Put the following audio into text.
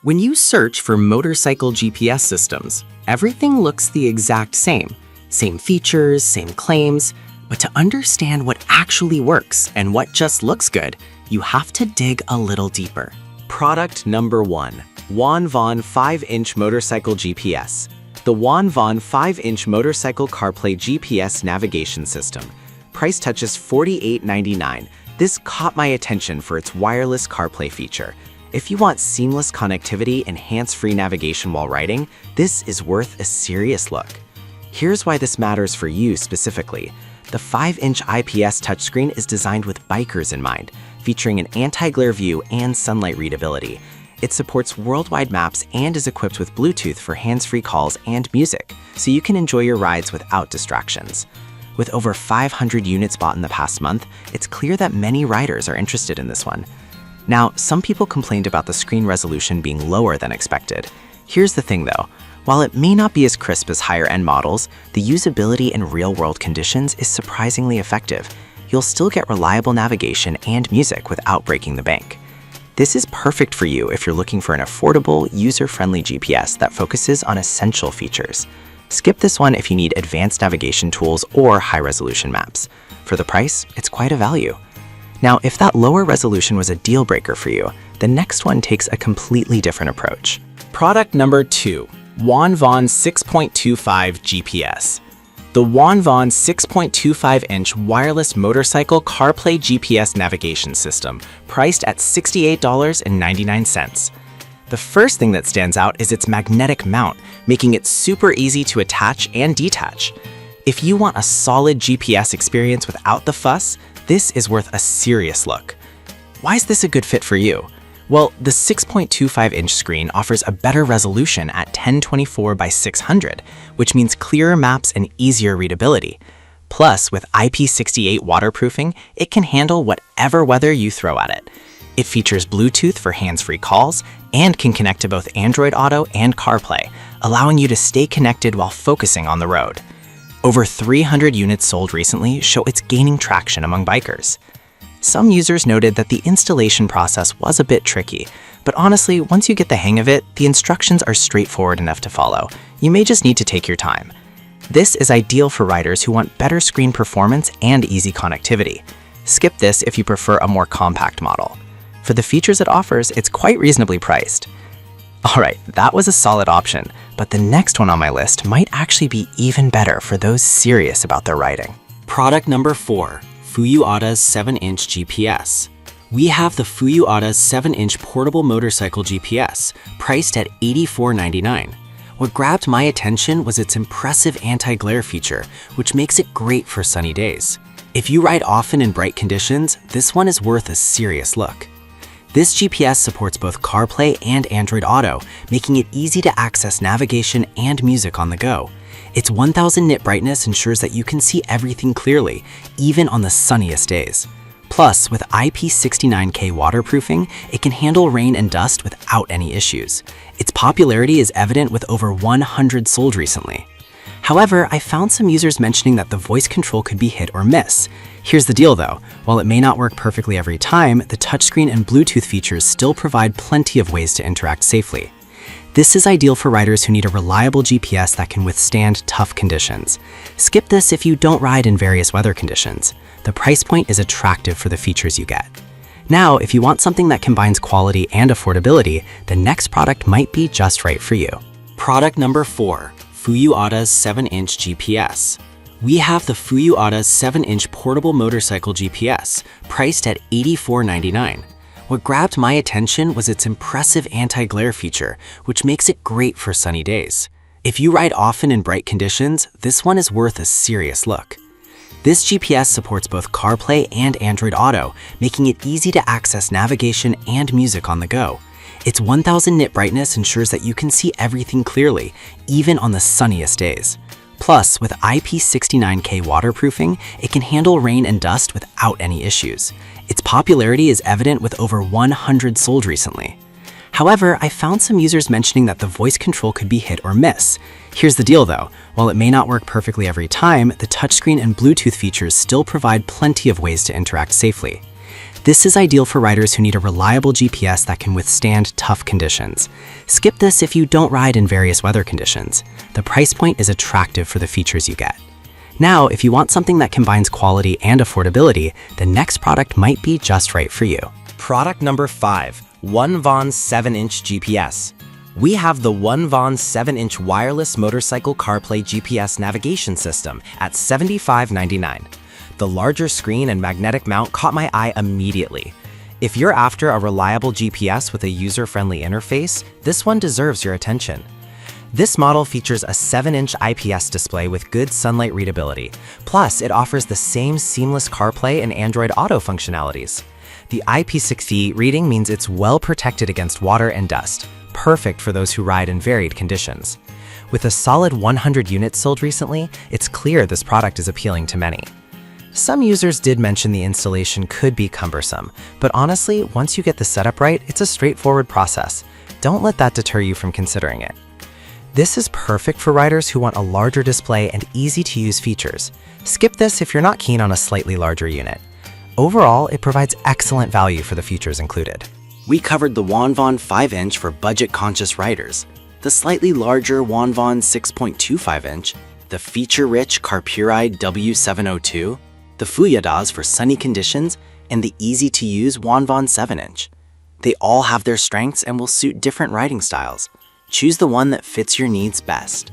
When you search for motorcycle GPS systems, everything looks the exact same. Same features, same claims, but to understand what actually works and what just looks good, you have to dig a little deeper. Product number 1. Wanvan 5-inch Motorcycle GPS. The Wanvan 5-inch Motorcycle CarPlay GPS navigation system. Price touches $48.99. This caught my attention for its wireless CarPlay feature. If you want seamless connectivity and hands-free navigation while riding, this is worth a serious look. Here's why this matters for you specifically. The 5-inch IPS touchscreen is designed with bikers in mind, featuring an anti-glare view and sunlight readability. It supports worldwide maps and is equipped with Bluetooth for hands-free calls and music, so you can enjoy your rides without distractions. With over 500 units bought in the past month, it's clear that many riders are interested in this one. Now, some people complained about the screen resolution being lower than expected. Here's the thing though, while it may not be as crisp as higher-end models, the usability in real-world conditions is surprisingly effective. You'll still get reliable navigation and music without breaking the bank. This is perfect for you if you're looking for an affordable, user-friendly GPS that focuses on essential features. Skip this one if you need advanced navigation tools or high-resolution maps. For the price, it's quite a value. Now, if that lower resolution was a deal breaker for you, the next one takes a completely different approach. Product number 2. Wanvan 6.25 GPS. The Wanvan 6.25-inch wireless motorcycle CarPlay GPS navigation system, priced at $68.99. The first thing that stands out is its magnetic mount, making it super easy to attach and detach. If you want a solid GPS experience without the fuss, this is worth a serious look. Why is this a good fit for you? Well, the 6.25-inch screen offers a better resolution at 1024 by 600, which means clearer maps and easier readability. Plus, with IP68 waterproofing, it can handle whatever weather you throw at it. It features Bluetooth for hands-free calls and can connect to both Android Auto and CarPlay, allowing you to stay connected while focusing on the road. Over 300 units sold recently show it's gaining traction among bikers. Some users noted that the installation process was a bit tricky, but honestly, once you get the hang of it, the instructions are straightforward enough to follow. You may just need to take your time. This is ideal for riders who want better screen performance and easy connectivity. Skip this if you prefer a more compact model. For the features it offers, it's quite reasonably priced. Alright, that was a solid option, but the next one on my list might actually be even better for those serious about their riding. Product number 4. Fuyuada's 7-inch GPS. We have the Fuyuada's 7-inch portable motorcycle GPS, priced at $84.99. What grabbed my attention was its impressive anti-glare feature, which makes it great for sunny days. If you ride often in bright conditions, this one is worth a serious look. This GPS supports both CarPlay and Android Auto, making it easy to access navigation and music on the go. Its 1000 nit brightness ensures that you can see everything clearly, even on the sunniest days. Plus, with IP69K waterproofing, it can handle rain and dust without any issues. Its popularity is evident with over 100 sold recently. However, I found some users mentioning that the voice control could be hit or miss. Here's the deal though, while it may not work perfectly every time, the touchscreen and Bluetooth features still provide plenty of ways to interact safely. This is ideal for riders who need a reliable GPS that can withstand tough conditions. Skip this if you don't ride in various weather conditions. The price point is attractive for the features you get. Now, if you want something that combines quality and affordability, the next product might be just right for you. Product number 4. Fuyuada's 7-inch GPS. We have the Fuyuada's 7-inch portable motorcycle GPS, priced at $84.99. What grabbed my attention was its impressive anti-glare feature, which makes it great for sunny days. If you ride often in bright conditions, this one is worth a serious look. This GPS supports both CarPlay and Android Auto, making it easy to access navigation and music on the go. Its 1000 nit brightness ensures that you can see everything clearly, even on the sunniest days. Plus, with IP69K waterproofing, it can handle rain and dust without any issues. Its popularity is evident with over 100 sold recently. However, I found some users mentioning that the voice control could be hit or miss. Here's the deal though, while it may not work perfectly every time, the touchscreen and Bluetooth features still provide plenty of ways to interact safely. This is ideal for riders who need a reliable GPS that can withstand tough conditions. Skip this if you don't ride in various weather conditions. The price point is attractive for the features you get. Now, if you want something that combines quality and affordability, the next product might be just right for you. Product number 5, OneVon 7-inch GPS. We have the OneVon 7-inch wireless motorcycle CarPlay GPS navigation system at $75.99. The larger screen and magnetic mount caught my eye immediately. If you're after a reliable GPS with a user-friendly interface, this one deserves your attention. This model features a 7-inch IPS display with good sunlight readability. Plus, it offers the same seamless CarPlay and Android Auto functionalities. The IP60 reading means it's well protected against water and dust, perfect for those who ride in varied conditions. With a solid 100 units sold recently, it's clear this product is appealing to many. Some users did mention the installation could be cumbersome, but honestly, once you get the setup right, it's a straightforward process. Don't let that deter you from considering it. This is perfect for riders who want a larger display and easy-to-use features. Skip this if you're not keen on a slightly larger unit. Overall, it provides excellent value for the features included. We covered the OneVon 5-inch for budget-conscious riders, the slightly larger OneVon 6.25-inch, the feature-rich Carpuride W702, the Fuyadas for sunny conditions, and the easy-to-use OneVon 7-inch. They all have their strengths and will suit different riding styles. Choose the one that fits your needs best.